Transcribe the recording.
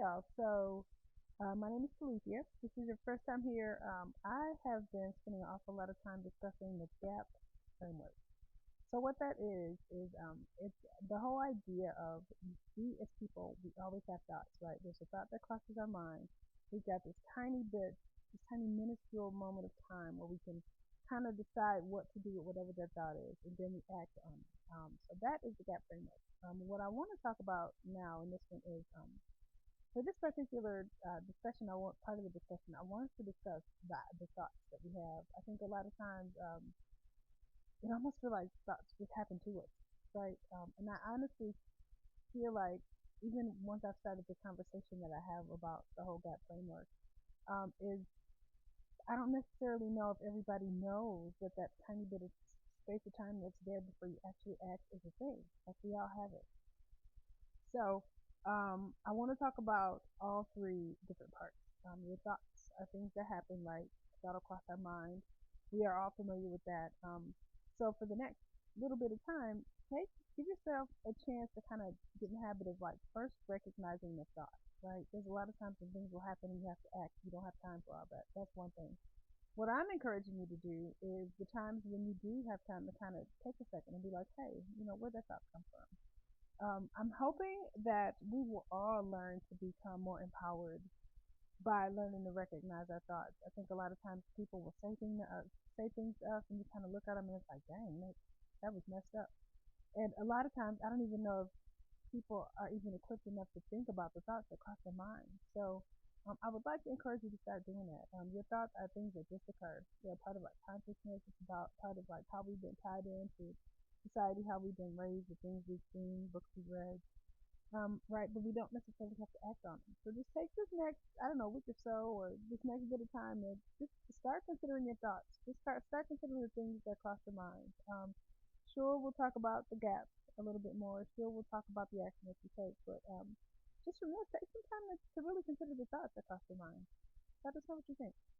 y'all. My name is Felicia. This is your first time here. I have been spending an awful lot of time discussing the GAP framework. So what that is it's the whole idea of we as people, we always have thoughts, right? There's a thought that crosses our mind. We've got this tiny bit, this tiny minuscule moment of time where we can kind of decide what to do with whatever that thought is, and then we act on it. So that is the GAP framework. What I want to talk about now in this one is for this particular discussion, I want part of the discussion. I want us to discuss the thoughts that we have. I think a lot of times it almost feels like thoughts just happen to us, right? And I honestly feel like even once I've started the conversation that I have about the whole GAP framework, is I don't necessarily know if everybody knows that that tiny bit of space of time that's there before you actually act is a thing. Like we all have it. So I want to talk about all three different parts. Your thoughts are things that happen, right? Thought across our mind. We are all familiar with that. So for the next little bit of time, give yourself a chance to kind of get in the habit of like first recognizing the thought, right? There's a lot of times when things will happen and you have to act. You don't have time for all that. That's one thing. What I'm encouraging you to do is the times when you do have time to kind of take a second and be like, hey, where'd that thought come from? I'm hoping that we will all learn to become more empowered by learning to recognize our thoughts. I think a lot of times people will say things to us, and you kind of look at them and it's like, dang, that was messed up. And a lot of times, I don't even know if people are even equipped enough to think about the thoughts that cross their mind. So I would like to encourage you to start doing that. Your thoughts are things that just occur. They're part of our consciousness. It's about part of like how we've been tied into society, how we've been raised, the things we've seen, books we've read. Right, but we don't necessarily have to act on them. So just take this next, I don't know, week or so, or this next bit of time, and just start considering your thoughts. Just start considering the things that cross your mind. Sure, we'll talk about the gaps a little bit more. Sure, we'll talk about the action that you take, but just remember, take some time to really consider the thoughts that cross your mind. Let us know what you think.